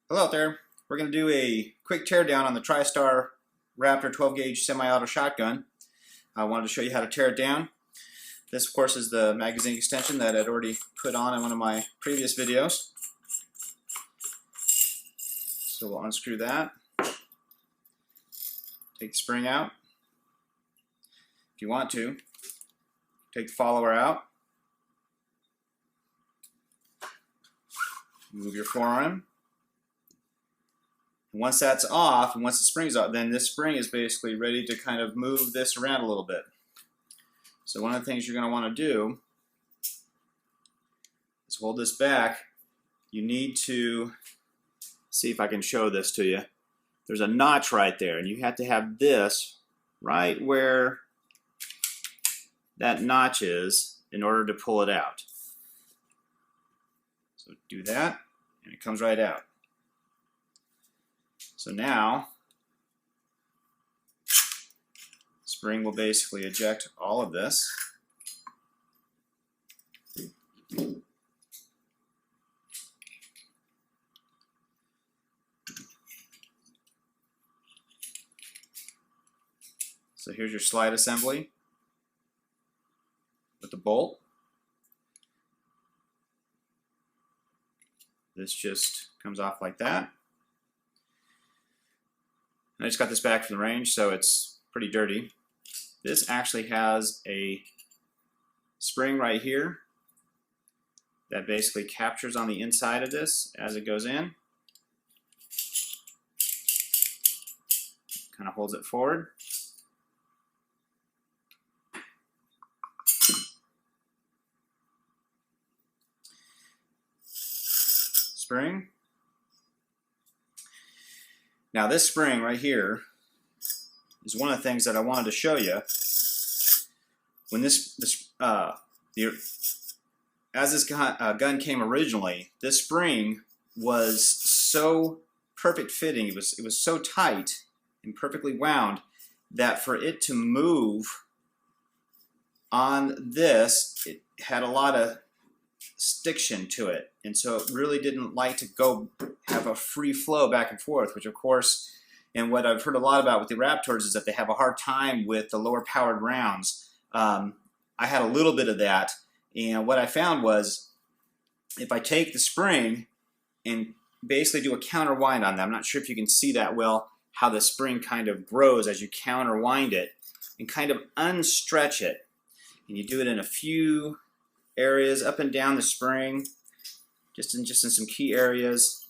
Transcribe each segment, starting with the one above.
Hello out there. We're going to do a quick teardown on the TriStar Raptor 12 gauge semi-auto shotgun. I wanted to show you how to tear it down. This of course is the magazine extension that I'd already put on in one of my previous videos. So we'll unscrew that. Take the spring out. If you want to, take the follower out. Move your forearm. Once that's off, and once the spring's off, then this spring is basically ready to kind of move this around a little bit. So one of the things you're going to want to do is hold this back. You need to see if I can show this to you. There's a notch right there, and you have to have this right where that notch is in order to pull it out. So do that, and it comes right out. So now, spring will basically eject all of this. So here's your slide assembly with the bolt. This just comes off like that. I just got this back from the range, so it's pretty dirty. This actually has a spring right here that basically captures on the inside of this as it goes in. Kind of holds it forward. Spring. Now this spring right here is one of the things that I wanted to show you. When as this gun came originally, this spring was so perfect fitting. It was so tight and perfectly wound that for it to move on this, it had a lot of stiction to it, and so it really didn't like to go have a free flow back and forth, which of course, and what I've heard a lot about with the Raptors is that they have a hard time with the lower powered rounds. I had a little bit of that, and what I found was if I take the spring and basically do a counter wind on that, I'm not sure if you can see that well, how the spring kind of grows as you counter wind it and kind of unstretch it, and you do it in a few areas up and down the spring, just in some key areas.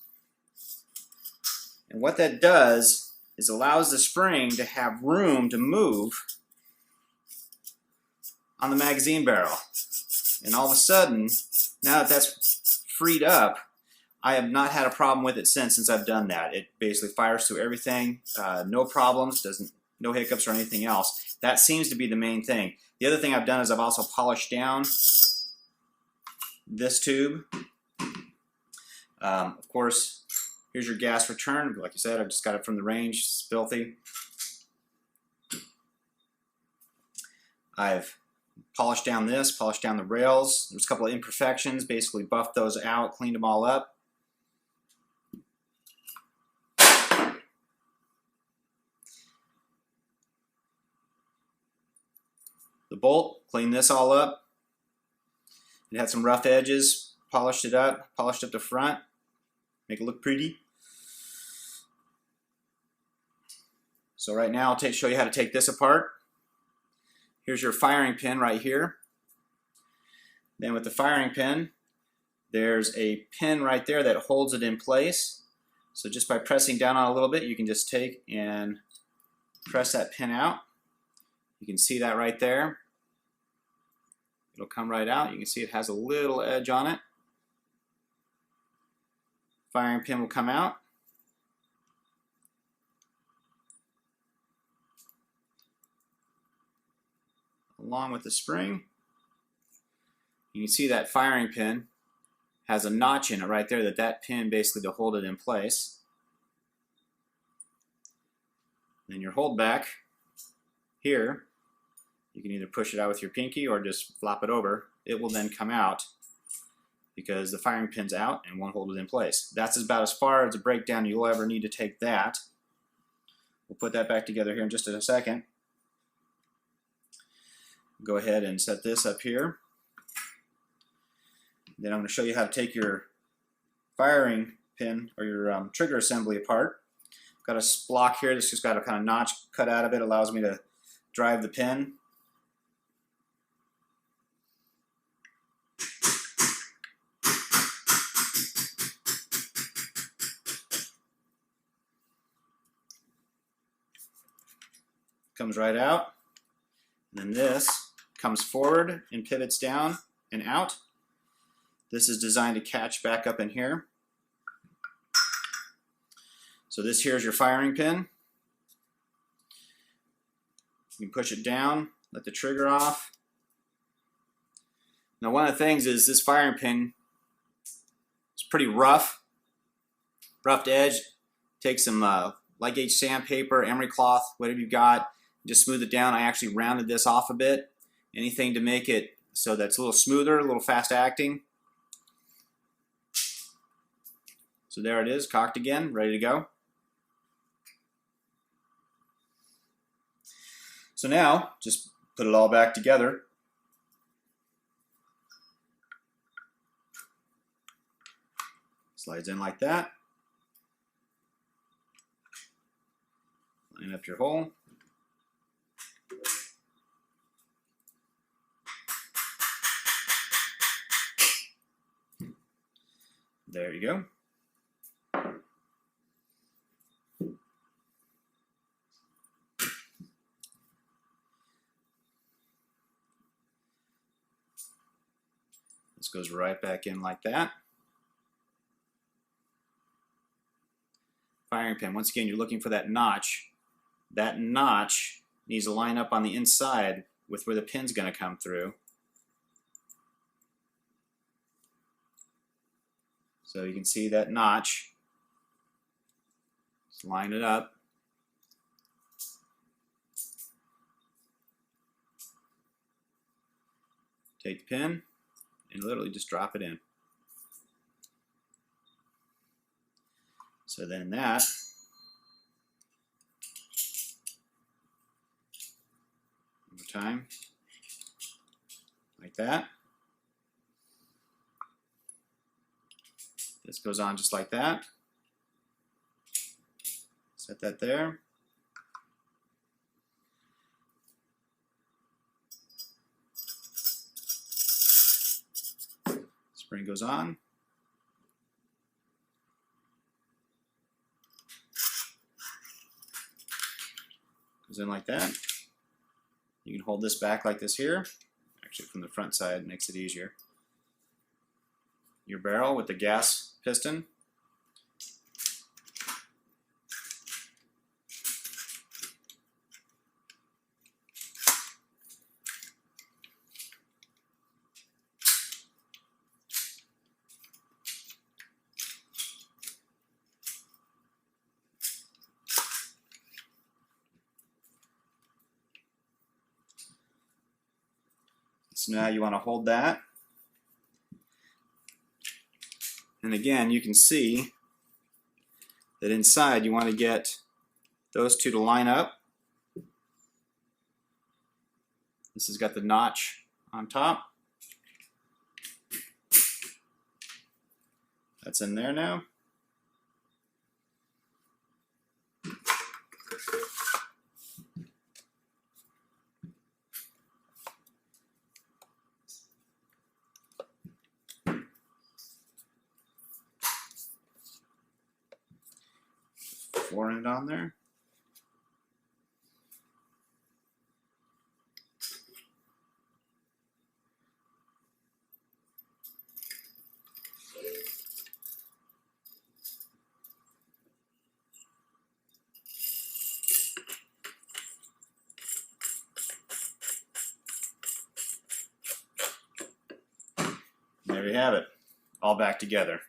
And what that does is allows the spring to have room to move on the magazine barrel. And all of a sudden, now that that's freed up, I have not had a problem with it since I've done that. It basically fires through everything, no problems, no hiccups or anything else. That seems to be the main thing. The other thing I've done is I've also polished down this tube. Of course, here's your gas return. Like I said, I just got it from the range. It's filthy. I've polished down this, polished down the rails. There's a couple of imperfections, basically buffed those out, cleaned them all up. The bolt, cleaned this all up. It had some rough edges, polished up the front, make it look pretty. So right now I'll show you how to take this apart. Here's your firing pin right here. Then with the firing pin, there's a pin right there that holds it in place. So just by pressing down on it a little bit, you can just take and press that pin out. You can see that right there. It'll come right out. You can see it has a little edge on it. Firing pin will come out. Along with the spring, you can see that firing pin has a notch in it right there, that pin basically to hold it in place. Then your hold back here, you can either push it out with your pinky or just flop it over. It will then come out because the firing pin's out and won't hold it in place. That's about as far as a breakdown you'll ever need to take that. We'll put that back together here in just a second. Go ahead and set this up here. Then I'm going to show you how to take your firing pin or your trigger assembly apart. Got a block here that's just got a kind of notch cut out of it. Allows me to drive the pin. Comes right out. And then this comes forward and pivots down and out. This is designed to catch back up in here. So this here is your firing pin. You can push it down, let the trigger off. Now one of the things is this firing pin is pretty rough. Roughed edge. Take some light gauge sandpaper, emery cloth, whatever you've got. Just smooth it down. I actually rounded this off a bit. Anything to make it so that's a little smoother, a little fast acting. So there it is, cocked again, ready to go. So now, just put it all back together. Slides in like that. Line up your hole. There you go. This goes right back in like that. Firing pin, once again, you're looking for that notch. That notch needs to line up on the inside with where the pin's going to come through. So you can see that notch. Just line it up. Take the pin and literally just drop it in. So then that one more time, like that. This goes on just like that. Set that there. Spring goes on. Goes in like that. You can hold this back like this here. Actually, from the front side makes it easier. Your barrel with the gas piston. So now you want to hold that. And again, you can see that inside you want to get those two to line up. This has got the notch on top. That's in there now. Fore end on there. There you have it, all back together.